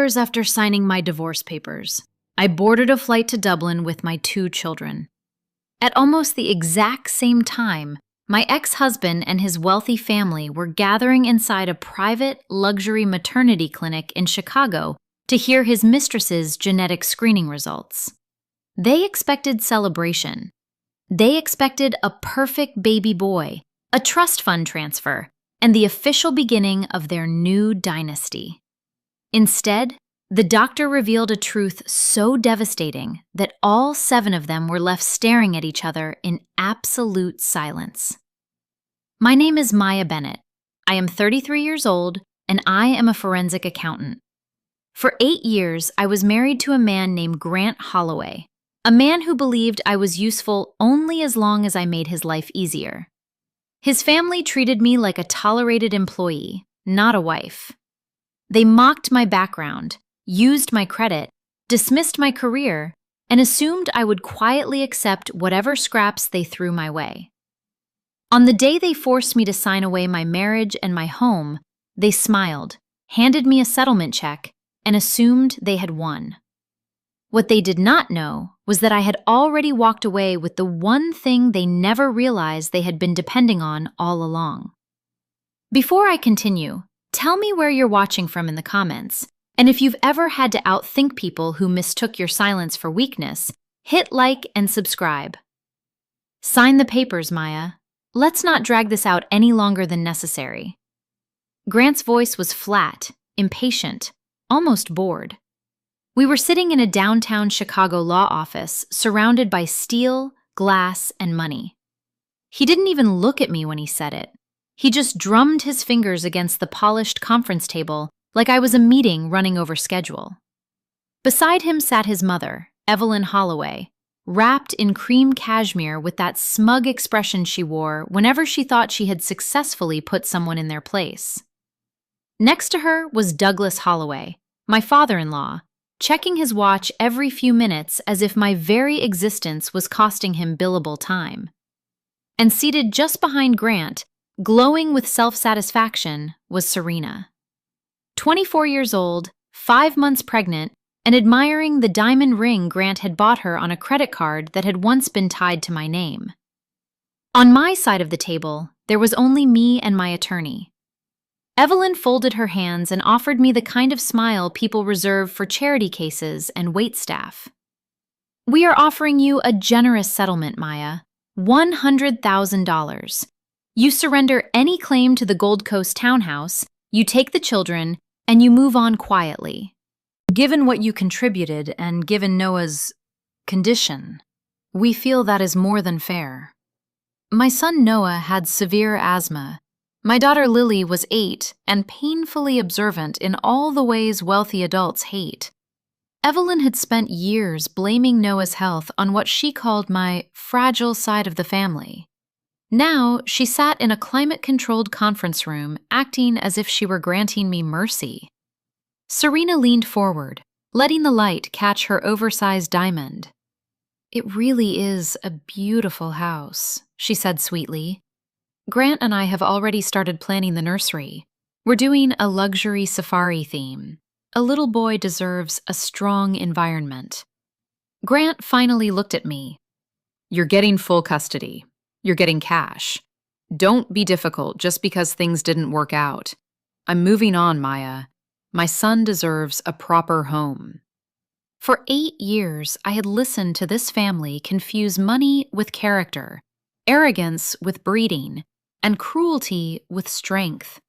hours after signing my divorce papers, I boarded a flight to Dublin with my 2 children. At almost the exact same time, my ex-husband and his wealthy family were gathering inside a private, luxury maternity clinic in Chicago to hear his mistress's genetic screening results. They expected celebration. They expected a perfect baby boy, a trust fund transfer, and the official beginning of their new dynasty. Instead, the doctor revealed a truth so devastating that all 7 of them were left staring at each other in absolute silence. My name is Maya Bennett. I am 33 years old, and I am a forensic accountant. For 8 years, I was married to a man named Grant Holloway, a man who believed I was useful only as long as I made his life easier. His family treated me like a tolerated employee, not a wife. They mocked my background, used my credit, dismissed my career, and assumed I would quietly accept whatever scraps they threw my way. On the day they forced me to sign away my marriage and my home, they smiled, handed me a settlement check, and assumed they had won. What they did not know was that I had already walked away with the one thing they never realized they had been depending on all along. Before I continue, tell me where you're watching from in the comments, and if you've ever had to outthink people who mistook your silence for weakness, hit like and subscribe. Sign the papers, Maya. Let's not drag this out any longer than necessary. Grant's voice was flat, impatient, almost bored. We were sitting in a downtown Chicago law office surrounded by steel, glass, and money. He didn't even look at me when he said it. He just drummed his fingers against the polished conference table like I was a meeting running over schedule. Beside him sat his mother, Evelyn Holloway, wrapped in cream cashmere with that smug expression she wore whenever she thought she had successfully put someone in their place. Next to her was Douglas Holloway, my father-in-law, checking his watch every few minutes as if my very existence was costing him billable time. And seated just behind Grant, glowing with self-satisfaction, was Serena. 24 years old, 5 months pregnant, and admiring the diamond ring Grant had bought her on a credit card that had once been tied to my name. On my side of the table, there was only me and my attorney. Evelyn folded her hands and offered me the kind of smile people reserve for charity cases and waitstaff. "We are offering you a generous settlement, Maya. $100,000. You surrender any claim to the Gold Coast townhouse, you take the children, and you move on quietly. Given what you contributed and given Noah's condition, we feel that is more than fair. My son Noah had severe asthma. My daughter Lily was 8 and painfully observant in all the ways wealthy adults hate. Evelyn had spent years blaming Noah's health on what she called my fragile side of the family. Now, she sat in a climate-controlled conference room, acting as if she were granting me mercy. Serena leaned forward, letting the light catch her oversized diamond. "It really is a beautiful house," she said sweetly. "Grant and I have already started planning the nursery. We're doing a luxury safari theme. A little boy deserves a strong environment." Grant finally looked at me. "You're getting full custody. You're getting cash. Don't be difficult just because things didn't work out. I'm moving on, Maya. My son deserves a proper home." For 8 years, I had listened to this family confuse money with character, arrogance with breeding, and cruelty with strength.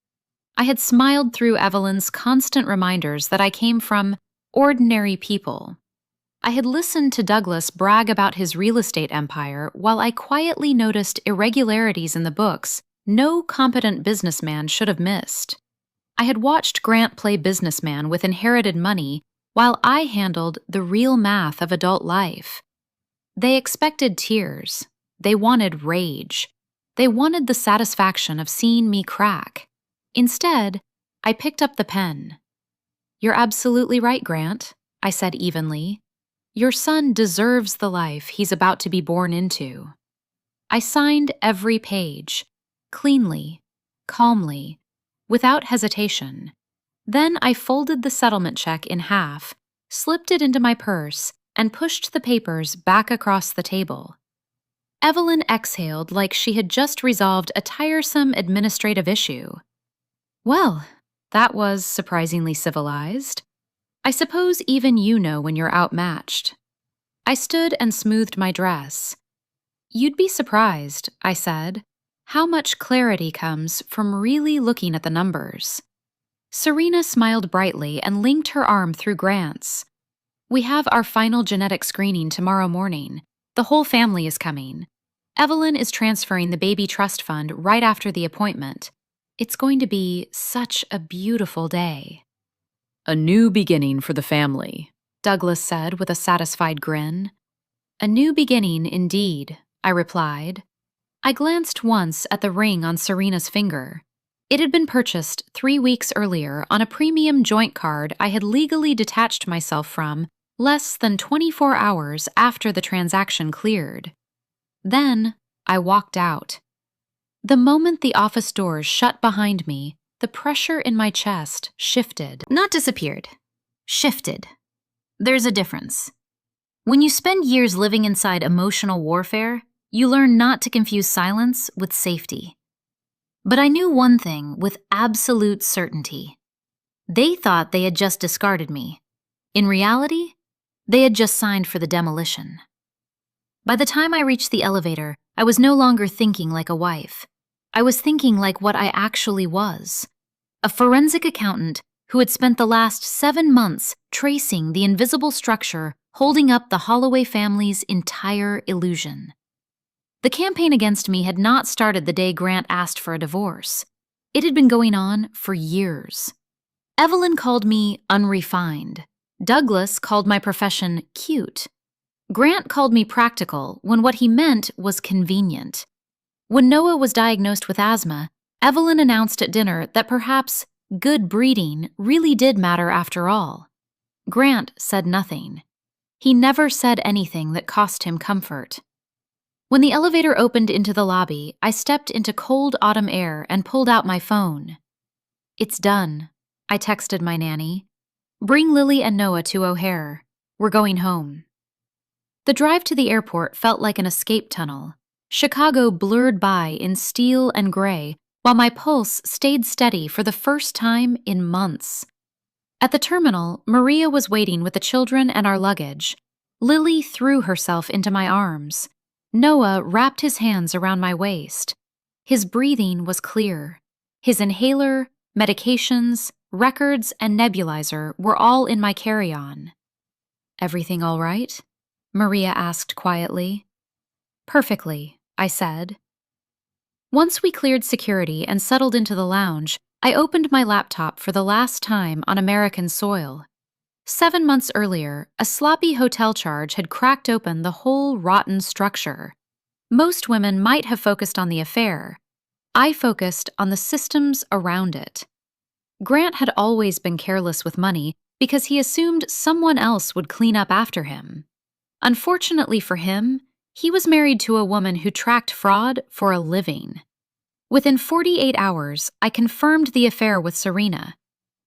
I had smiled through Evelyn's constant reminders that I came from ordinary people. I had listened to Douglas brag about his real estate empire while I quietly noticed irregularities in the books no competent businessman should have missed. I had watched Grant play businessman with inherited money while I handled the real math of adult life. They expected tears. They wanted rage. They wanted the satisfaction of seeing me crack. Instead, I picked up the pen. "You're absolutely right, Grant," I said evenly. "Your son deserves the life he's about to be born into." I signed every page, cleanly, calmly, without hesitation. Then I folded the settlement check in half, slipped it into my purse, and pushed the papers back across the table. Evelyn exhaled like she had just resolved a tiresome administrative issue. Well, that was surprisingly civilized. I suppose even you know when you're outmatched. I stood and smoothed my dress. You'd be surprised, I said, how much clarity comes from really looking at the numbers. Serena smiled brightly and linked her arm through Grant's. We have our final genetic screening tomorrow morning. The whole family is coming. Evelyn is transferring the baby trust fund right after the appointment. It's going to be such a beautiful day. A new beginning for the family, Douglas said with a satisfied grin. A new beginning indeed, I replied. I glanced once at the ring on Serena's finger. It had been purchased 3 weeks earlier on a premium joint card I had legally detached myself from less than 24 hours after the transaction cleared. Then I walked out. The moment the office doors shut behind me, the pressure in my chest shifted. Not disappeared. Shifted. There's a difference. When you spend years living inside emotional warfare, you learn not to confuse silence with safety. But I knew one thing with absolute certainty. They thought they had just discarded me. In reality, they had just signed for the demolition. By the time I reached the elevator, I was no longer thinking like a wife. I was thinking like what I actually was. A forensic accountant who had spent the last 7 months tracing the invisible structure holding up the Holloway family's entire illusion. The campaign against me had not started the day Grant asked for a divorce. It had been going on for years. Evelyn called me unrefined. Douglas called my profession cute. Grant called me practical when what he meant was convenient. When Noah was diagnosed with asthma, Evelyn announced at dinner that perhaps good breeding really did matter after all. Grant said nothing. He never said anything that cost him comfort. When the elevator opened into the lobby, I stepped into cold autumn air and pulled out my phone. It's done, I texted my nanny. Bring Lily and Noah to O'Hare. We're going home. The drive to the airport felt like an escape tunnel. Chicago blurred by in steel and gray, while my pulse stayed steady for the first time in months. At the terminal, Maria was waiting with the children and our luggage. Lily threw herself into my arms. Noah wrapped his hands around my waist. His breathing was clear. His inhaler, medications, records, and nebulizer were all in my carry-on. Everything all right? Maria asked quietly. Perfectly, I said. Once we cleared security and settled into the lounge, I opened my laptop for the last time on American soil. 7 months earlier, a sloppy hotel charge had cracked open the whole rotten structure. Most women might have focused on the affair. I focused on the systems around it. Grant had always been careless with money because he assumed someone else would clean up after him. Unfortunately for him, he was married to a woman who tracked fraud for a living. Within 48 hours, I confirmed the affair with Serena.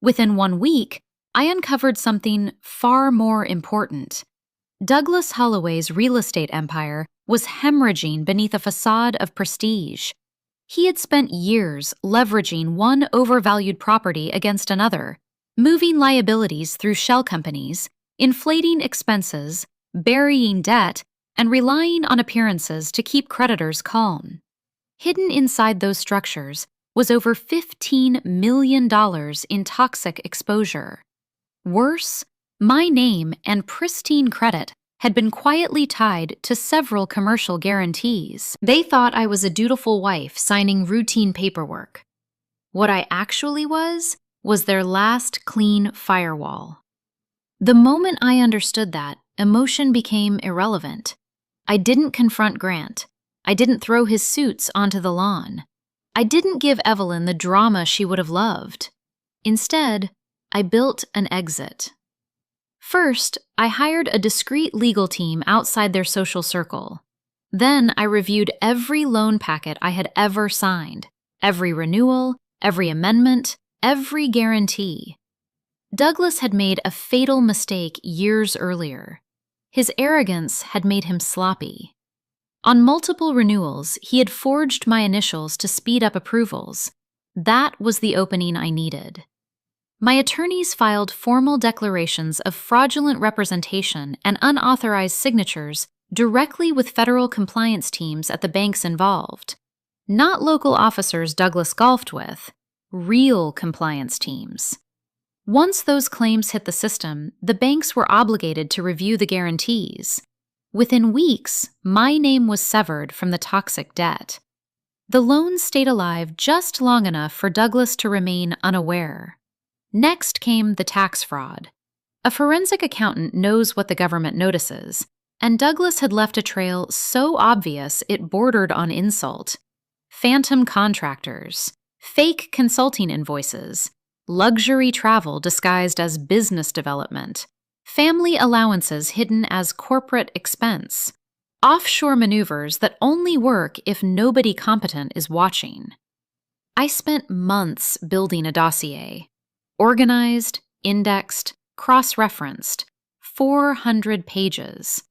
Within 1 week, I uncovered something far more important. Douglas Holloway's real estate empire was hemorrhaging beneath a facade of prestige. He had spent years leveraging one overvalued property against another, moving liabilities through shell companies, inflating expenses, burying debt, and relying on appearances to keep creditors calm. Hidden inside those structures was over $15 million in toxic exposure. Worse, my name and pristine credit had been quietly tied to several commercial guarantees. They thought I was a dutiful wife signing routine paperwork. What I actually was their last clean firewall. The moment I understood that, emotion became irrelevant. I didn't confront Grant. I didn't throw his suits onto the lawn. I didn't give Evelyn the drama she would have loved. Instead, I built an exit. First, I hired a discreet legal team outside their social circle. Then I reviewed every loan packet I had ever signed, every renewal, every amendment, every guarantee. Douglas had made a fatal mistake years earlier. His arrogance had made him sloppy. On multiple renewals, he had forged my initials to speed up approvals. That was the opening I needed. My attorneys filed formal declarations of fraudulent representation and unauthorized signatures directly with federal compliance teams at the banks involved. Not local officers Douglas golfed with, real compliance teams. Once those claims hit the system, the banks were obligated to review the guarantees. Within weeks, my name was severed from the toxic debt. The loan stayed alive just long enough for Douglas to remain unaware. Next came the tax fraud. A forensic accountant knows what the government notices, and Douglas had left a trail so obvious it bordered on insult. Phantom contractors, fake consulting invoices, luxury travel disguised as business development, family allowances hidden as corporate expense, offshore maneuvers that only work if nobody competent is watching. I spent months building a dossier. Organized, indexed, cross-referenced, 400 pages.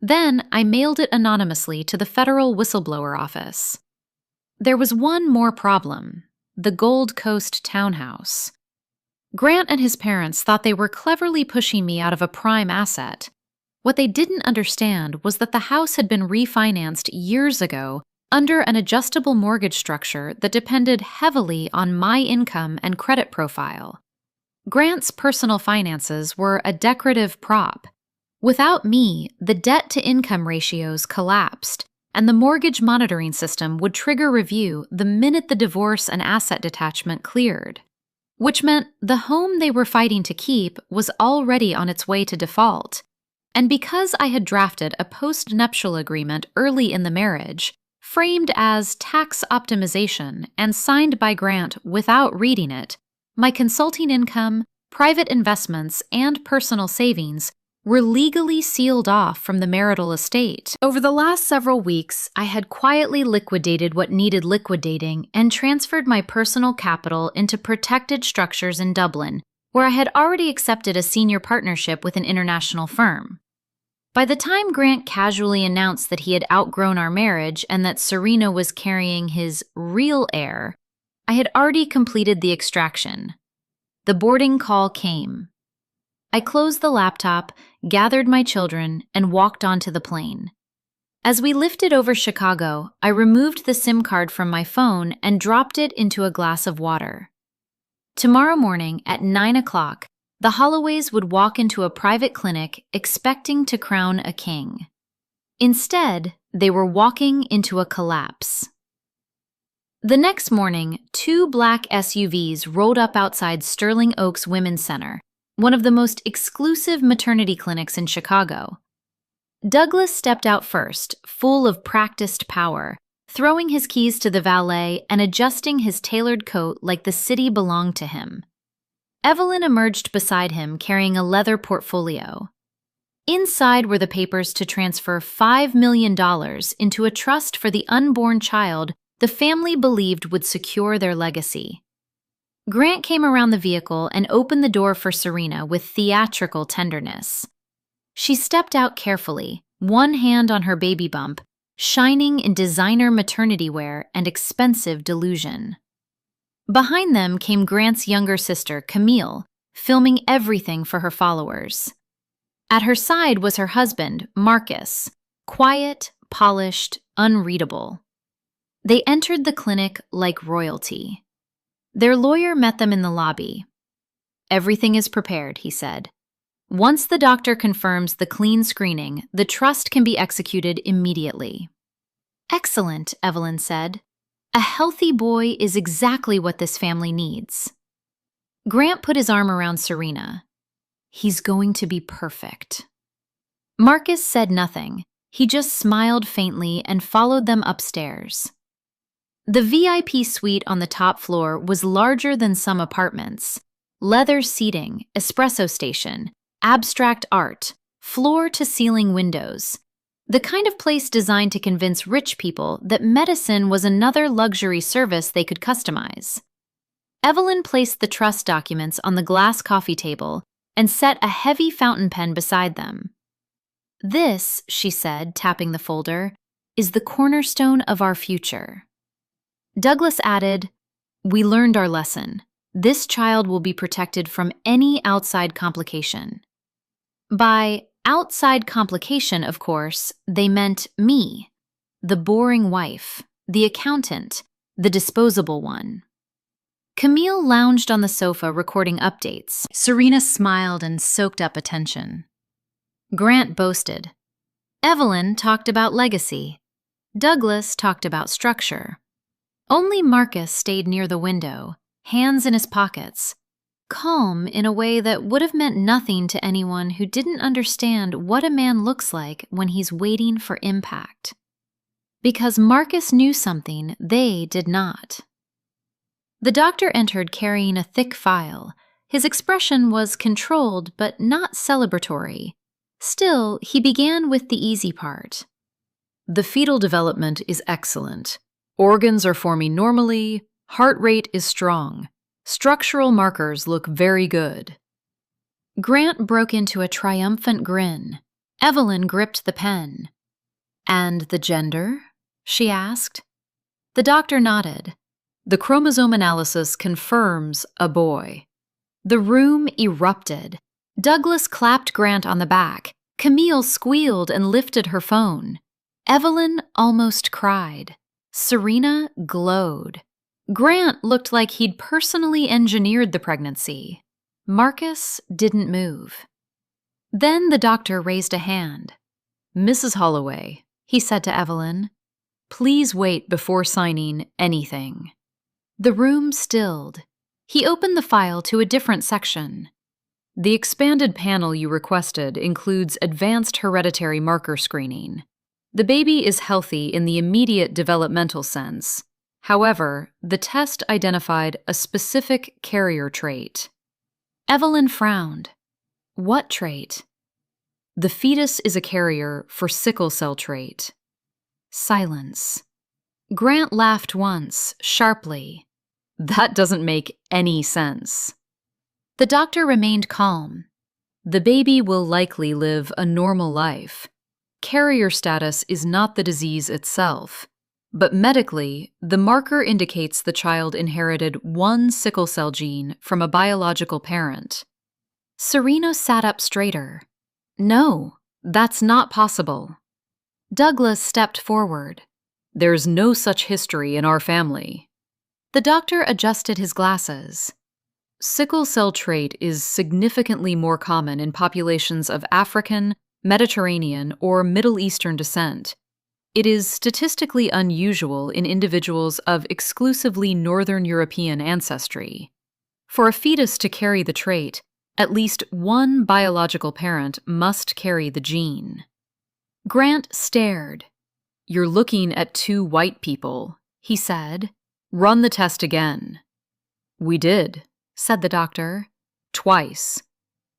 Then I mailed it anonymously to the federal whistleblower office. There was one more problem: the Gold Coast townhouse. Grant and his parents thought they were cleverly pushing me out of a prime asset. What they didn't understand was that the house had been refinanced years ago under an adjustable mortgage structure that depended heavily on my income and credit profile. Grant's personal finances were a decorative prop. Without me, the debt-to-income ratios collapsed, and the mortgage monitoring system would trigger review the minute the divorce and asset detachment cleared, which meant the home they were fighting to keep was already on its way to default. And because I had drafted a post-nuptial agreement early in the marriage, framed as tax optimization and signed by Grant without reading it, my consulting income, private investments, and personal savings were legally sealed off from the marital estate. Over the last several weeks, I had quietly liquidated what needed liquidating and transferred my personal capital into protected structures in Dublin, where I had already accepted a senior partnership with an international firm. By the time Grant casually announced that he had outgrown our marriage and that Serena was carrying his real heir, I had already completed the extraction. The boarding call came. I closed the laptop, gathered my children, and walked onto the plane. As we lifted over Chicago, I removed the SIM card from my phone and dropped it into a glass of water. Tomorrow morning at 9 o'clock, the Holloways would walk into a private clinic expecting to crown a king. Instead, they were walking into a collapse. The next morning, 2 black SUVs rolled up outside Sterling Oaks Women's Center, one of the most exclusive maternity clinics in Chicago. Douglas stepped out first, full of practiced power, throwing his keys to the valet and adjusting his tailored coat like the city belonged to him. Evelyn emerged beside him carrying a leather portfolio. Inside were the papers to transfer $5 million into a trust for the unborn child the family believed would secure their legacy. Grant came around the vehicle and opened the door for Serena with theatrical tenderness. She stepped out carefully, one hand on her baby bump, shining in designer maternity wear and expensive delusion. Behind them came Grant's younger sister, Camille, filming everything for her followers. At her side was her husband, Marcus, quiet, polished, unreadable. They entered the clinic like royalty. Their lawyer met them in the lobby. "Everything is prepared," he said. "Once the doctor confirms the clean screening, the trust can be executed immediately." "Excellent," Evelyn said. "A healthy boy is exactly what this family needs." Grant put his arm around Serena. "He's going to be perfect." Marcus said nothing. He just smiled faintly and followed them upstairs. The VIP suite on the top floor was larger than some apartments. Leather seating, espresso station, abstract art, floor-to-ceiling windows. The kind of place designed to convince rich people that medicine was another luxury service they could customize. Evelyn placed the trust documents on the glass coffee table and set a heavy fountain pen beside them. "This," she said, tapping the folder, "is the cornerstone of our future." Douglas added, "We learned our lesson. This child will be protected from any outside complication." By outside complication, of course, they meant me, the boring wife, the accountant, the disposable one. Camille lounged on the sofa recording updates. Serena smiled and soaked up attention. Grant boasted. Evelyn talked about legacy. Douglas talked about structure. Only Marcus stayed near the window, hands in his pockets, calm in a way that would have meant nothing to anyone who didn't understand what a man looks like when he's waiting for impact. Because Marcus knew something they did not. The doctor entered carrying a thick file. His expression was controlled but not celebratory. Still, he began with the easy part. "The fetal development is excellent. Organs are forming normally, heart rate is strong. Structural markers look very good." Grant broke into a triumphant grin. Evelyn gripped the pen. "And the gender?" she asked. The doctor nodded. "The chromosome analysis confirms a boy." The room erupted. Douglas clapped Grant on the back. Camille squealed and lifted her phone. Evelyn almost cried. Serena glowed. Grant looked like he'd personally engineered the pregnancy. Marcus didn't move. Then the doctor raised a hand. "Mrs. Holloway," he said to Evelyn, "please wait before signing anything." The room stilled. He opened the file to a different section. "The expanded panel you requested includes advanced hereditary marker screening. The baby is healthy in the immediate developmental sense. However, the test identified a specific carrier trait." Evelyn frowned. "What trait?" "The fetus is a carrier for sickle cell trait." Silence. Grant laughed once, sharply. "That doesn't make any sense." The doctor remained calm. "The baby will likely live a normal life. Carrier status is not the disease itself, but medically, the marker indicates the child inherited one sickle cell gene from a biological parent." Serena sat up straighter. "No, that's not possible." Douglas stepped forward. "There's no such history in our family." The doctor adjusted his glasses. "Sickle cell trait is significantly more common in populations of African, Mediterranean, or Middle Eastern descent. It is statistically unusual in individuals of exclusively Northern European ancestry. For a fetus to carry the trait, at least one biological parent must carry the gene." Grant stared. "You're looking at two white people," he said. "Run the test again." "We did," said the doctor. "Twice.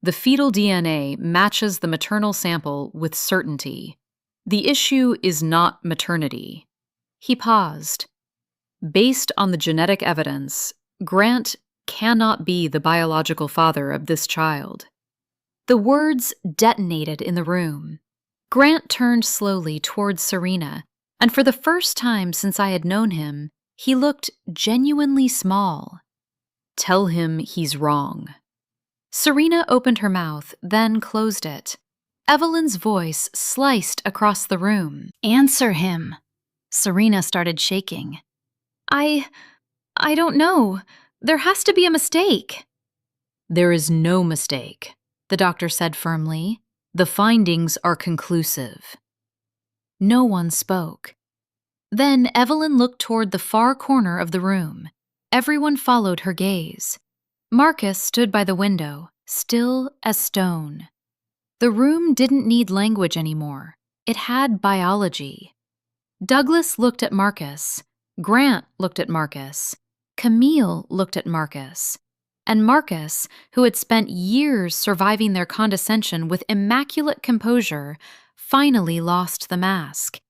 The fetal DNA matches the maternal sample with certainty. The issue is not maternity." He paused. "Based on the genetic evidence, Grant cannot be the biological father of this child." The words detonated in the room. Grant turned slowly towards Serena, and for the first time since I had known him, he looked genuinely small. "Tell him he's wrong." Serena opened her mouth, then closed it. Evelyn's voice sliced across the room. "Answer him." Serena started shaking. I don't know. There has to be a mistake." "There is no mistake," the doctor said firmly. "The findings are conclusive." No one spoke. Then Evelyn looked toward the far corner of the room. Everyone followed her gaze. Marcus stood by the window, still as stone. The room didn't need language anymore. It had biology. Douglas looked at Marcus. Grant looked at Marcus. Camille looked at Marcus. And Marcus, who had spent years surviving their condescension with immaculate composure, finally lost the mask.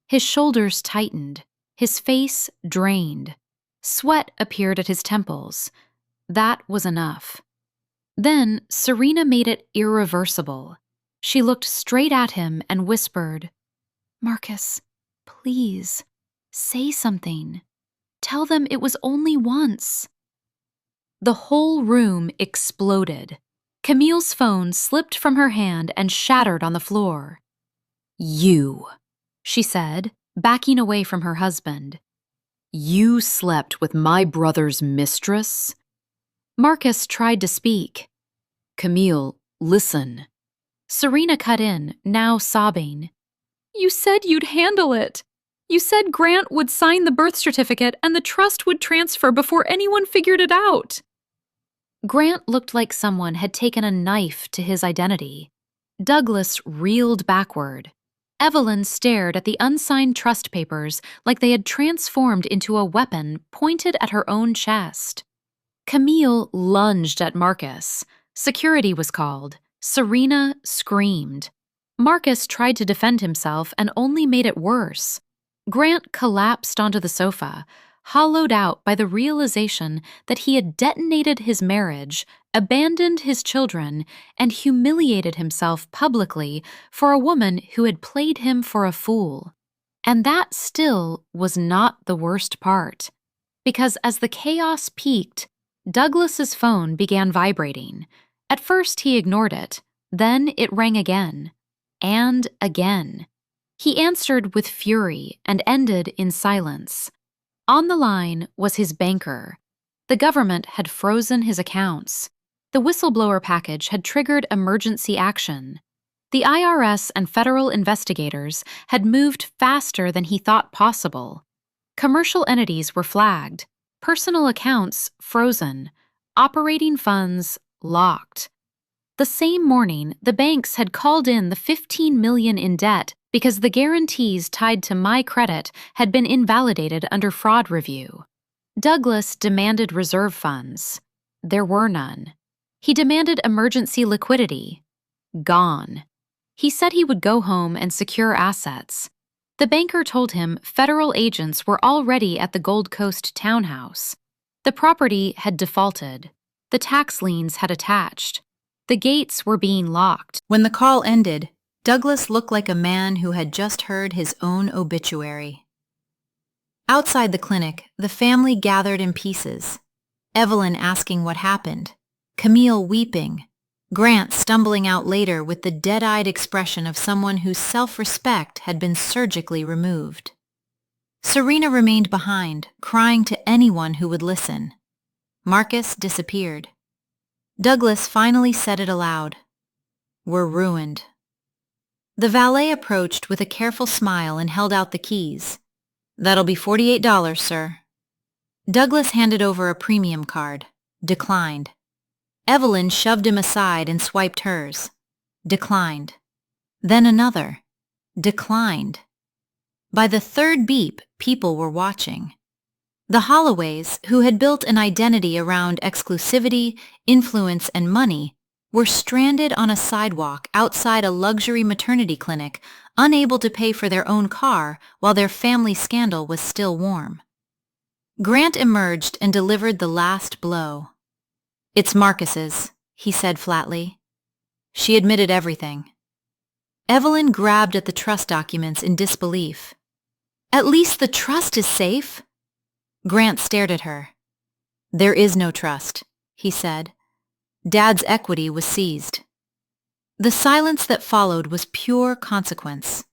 His shoulders tightened. His face drained. Sweat appeared at his temples. That was enough. Then Serena made it irreversible. She looked straight at him and whispered, "Marcus, please, say something. Tell them it was only once." The whole room exploded. Camille's phone slipped from her hand and shattered on the floor. "You," she said, backing away from her husband. "You slept with my brother's mistress?" Marcus tried to speak. "Camille, listen." Serena cut in, now sobbing. "You said you'd handle it. You said Grant would sign the birth certificate and the trust would transfer before anyone figured it out." Grant looked like someone had taken a knife to his identity. Douglas reeled backward. Evelyn stared at the unsigned trust papers like they had transformed into a weapon pointed at her own chest. Camille lunged at Marcus. Security was called. Serena screamed. Marcus tried to defend himself and only made it worse. Grant collapsed onto the sofa, hollowed out by the realization that he had detonated his marriage, abandoned his children, and humiliated himself publicly for a woman who had played him for a fool. And that still was not the worst part, because as the chaos peaked, Douglas's phone began vibrating. At first he ignored it, then it rang again, and again. He answered with fury and ended in silence. On the line was his banker. The government had frozen his accounts. The whistleblower package had triggered emergency action. The IRS and federal investigators had moved faster than he thought possible. Commercial entities were flagged, personal accounts frozen, operating funds locked. The same morning, the banks had called in the $15 million in debt because the guarantees tied to my credit had been invalidated under fraud review. Douglas demanded reserve funds. There were none. He demanded emergency liquidity. Gone. He said he would go home and secure assets. The banker told him federal agents were already at the Gold Coast townhouse. The property had defaulted. The tax liens had attached. The gates were being locked. When the call ended, Douglas looked like a man who had just heard his own obituary. Outside the clinic, the family gathered in pieces. Evelyn asking what happened, Camille weeping, Grant stumbling out later with the dead-eyed expression of someone whose self-respect had been surgically removed. Serena remained behind, crying to anyone who would listen. Marcus disappeared. Douglas finally said it aloud. "We're ruined." The valet approached with a careful smile and held out the keys. "That'll be $48, sir." Douglas handed over a premium card. Declined. Evelyn shoved him aside and swiped hers. Declined. Then another. Declined. By the third beep, people were watching. The Holloways, who had built an identity around exclusivity, influence, and money, were stranded on a sidewalk outside a luxury maternity clinic, unable to pay for their own car while their family scandal was still warm. Grant emerged and delivered the last blow. "It's Marcus's," he said flatly. She admitted everything. Evelyn grabbed at the trust documents in disbelief. "At least the trust is safe." Grant stared at her. "There is no trust," he said. "Dad's equity was seized." The silence that followed was pure consequence.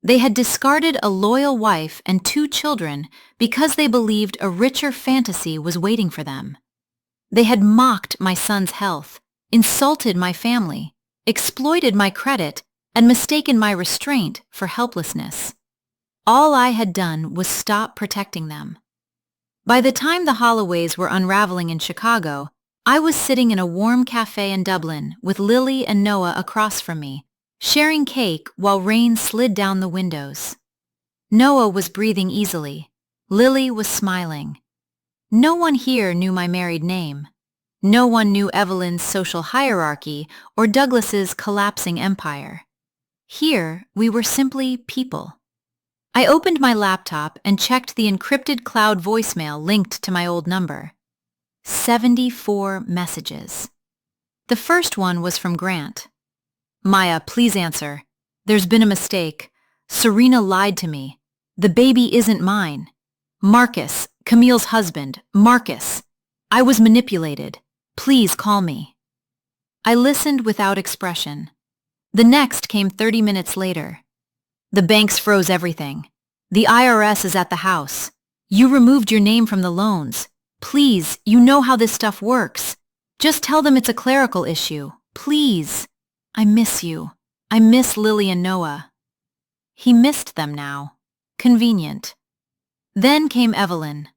They had discarded a loyal wife and 2 children because they believed a richer fantasy was waiting for them. They had mocked my son's health, insulted my family, exploited my credit, and mistaken my restraint for helplessness. All I had done was stop protecting them. By the time the Holloways were unraveling in Chicago, I was sitting in a warm cafe in Dublin with Lily and Noah across from me, sharing cake while rain slid down the windows. Noah was breathing easily. Lily was smiling. No one here knew my married name. No one knew Evelyn's social hierarchy or Douglas's collapsing empire. Here, we were simply people. I opened my laptop and checked the encrypted cloud voicemail linked to my old number. 74 messages. The first one was from Grant. Maya, please answer. There's been a mistake. Serena lied to me. The baby isn't mine. Marcus, Camille's husband, Marcus. I was manipulated. Please call me. I listened without expression. The next came 30 minutes later. The banks froze everything. The IRS is at the house. You removed your name from the loans. Please, you know how this stuff works. Just tell them it's a clerical issue. Please. I miss you. I miss Lily and Noah. He missed them now. Convenient. Then came Evelyn.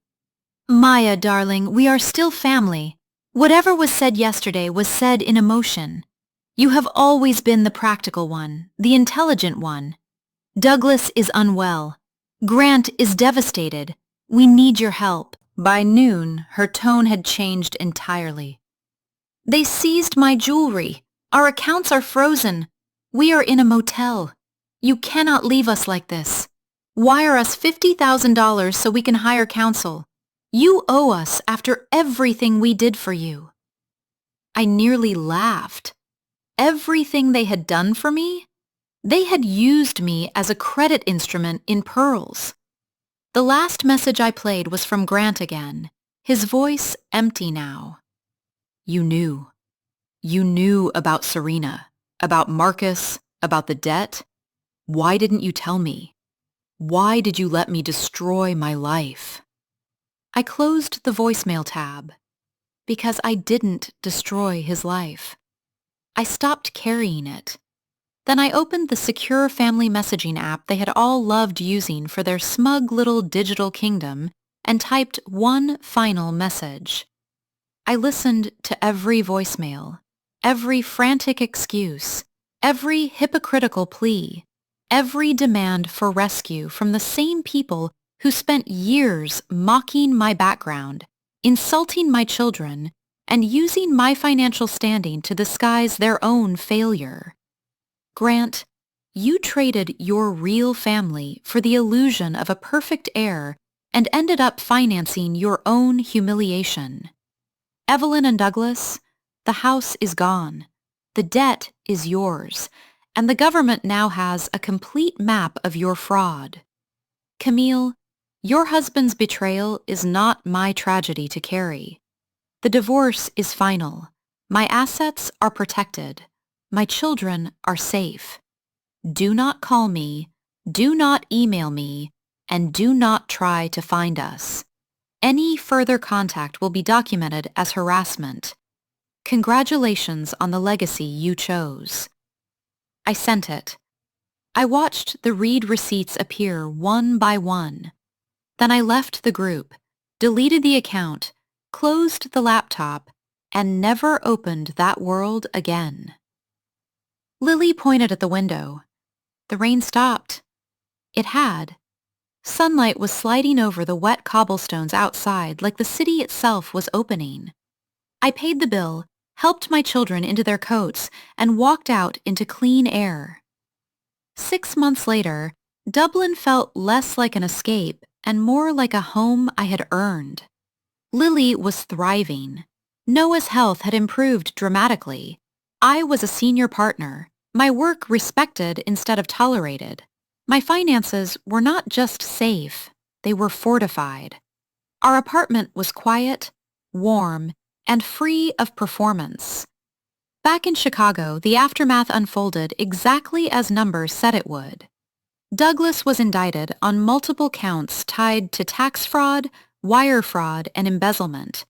Maya, darling, we are still family. Whatever was said yesterday was said in emotion. You have always been the practical one, the intelligent one. Douglas is unwell. Grant is devastated. We need your help. By noon, her tone had changed entirely. They seized my jewelry. Our accounts are frozen. We are in a motel. You cannot leave us like this. Wire us $50,000 so we can hire counsel. You owe us after everything we did for you. I nearly laughed. Everything they had done for me? They had used me as a credit instrument in pearls. The last message I played was from Grant again, his voice empty now. You knew. You knew about Serena, about Marcus, about the debt. Why didn't you tell me? Why did you let me destroy my life? I closed the voicemail tab because I didn't destroy his life. I stopped carrying it. Then I opened the secure family messaging app they had all loved using for their smug little digital kingdom and typed one final message. I listened to every voicemail, every frantic excuse, every hypocritical plea, every demand for rescue from the same people who spent years mocking my background, insulting my children, and using my financial standing to disguise their own failure. Grant, you traded your real family for the illusion of a perfect heir and ended up financing your own humiliation. Evelyn and Douglas, the house is gone. The debt is yours, and the government now has a complete map of your fraud. Camille, your husband's betrayal is not my tragedy to carry. The divorce is final. My assets are protected. My children are safe. Do not call me, do not email me, and do not try to find us. Any further contact will be documented as harassment. Congratulations on the legacy you chose. I sent it. I watched the read receipts appear one by one. Then I left the group, deleted the account, closed the laptop, and never opened that world again. Lily pointed at the window. The rain stopped. It had. Sunlight was sliding over the wet cobblestones outside like the city itself was opening. I paid the bill, helped my children into their coats, and walked out into clean air. 6 months later, Dublin felt less like an escape and more like a home I had earned. Lily was thriving. Noah's health had improved dramatically. I was a senior partner, my work respected instead of tolerated. My finances were not just safe, they were fortified. Our apartment was quiet, warm, and free of performance. Back in Chicago, the aftermath unfolded exactly as numbers said it would. Douglas was indicted on multiple counts tied to tax fraud, wire fraud, and embezzlement.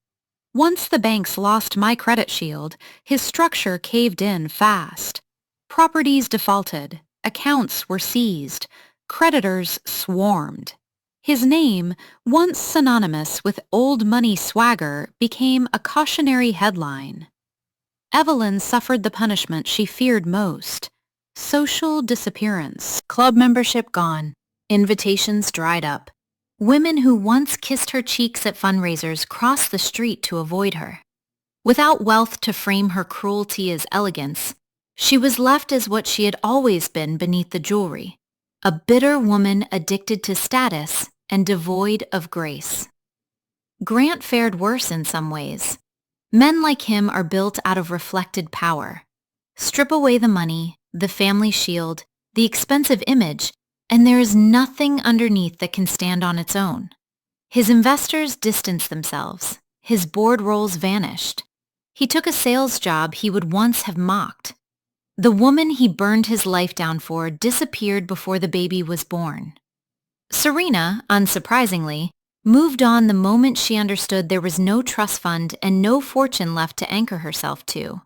Once the banks lost my credit shield, his structure caved in fast. Properties defaulted, accounts were seized, creditors swarmed. His name, once synonymous with old money swagger, became a cautionary headline. Evelyn suffered the punishment she feared most. Social disappearance, club membership gone, invitations dried up. Women who once kissed her cheeks at fundraisers crossed the street to avoid her. Without wealth to frame her cruelty as elegance, she was left as what she had always been beneath the jewelry, a bitter woman addicted to status and devoid of grace. Grant fared worse in some ways. Men like him are built out of reflected power. Strip away the money, the family shield, the expensive image, and there is nothing underneath that can stand on its own. His investors distanced themselves. His board roles vanished. He took a sales job he would once have mocked. The woman he burned his life down for disappeared before the baby was born. Serena, unsurprisingly, moved on the moment she understood there was no trust fund and no fortune left to anchor herself to.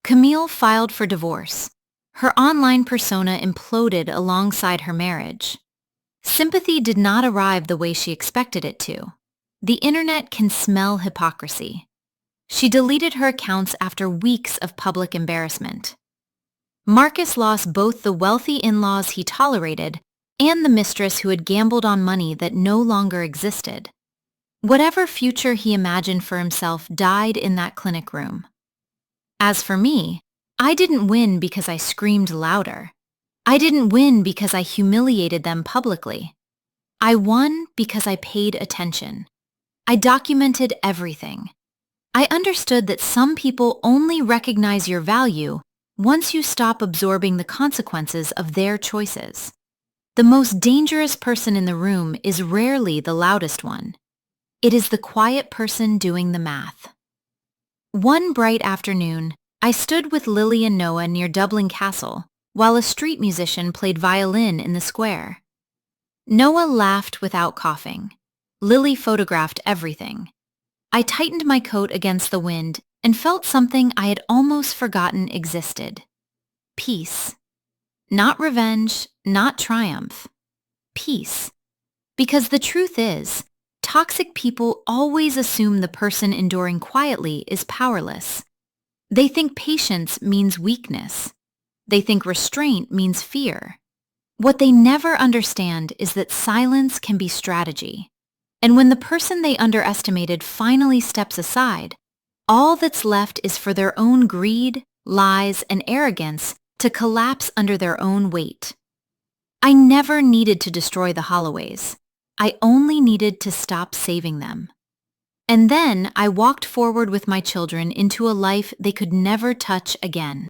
Camille filed for divorce. Her online persona imploded alongside her marriage. Sympathy did not arrive the way she expected it to. The internet can smell hypocrisy. She deleted her accounts after weeks of public embarrassment. Marcus lost both the wealthy in-laws he tolerated and the mistress who had gambled on money that no longer existed. Whatever future he imagined for himself died in that clinic room. As for me, I didn't win because I screamed louder. I didn't win because I humiliated them publicly. I won because I paid attention. I documented everything. I understood that some people only recognize your value once you stop absorbing the consequences of their choices. The most dangerous person in the room is rarely the loudest one. It is the quiet person doing the math. One bright afternoon, I stood with Lily and Noah near Dublin Castle while a street musician played violin in the square. Noah laughed without coughing. Lily photographed everything. I tightened my coat against the wind and felt something I had almost forgotten existed. Peace. Not revenge, not triumph. Peace. Because the truth is, toxic people always assume the person enduring quietly is powerless. They think patience means weakness. They think restraint means fear. What they never understand is that silence can be strategy. And when the person they underestimated finally steps aside, all that's left is for their own greed, lies, and arrogance to collapse under their own weight. I never needed to destroy the Holloways. I only needed to stop saving them. And then I walked forward with my children into a life they could never touch again.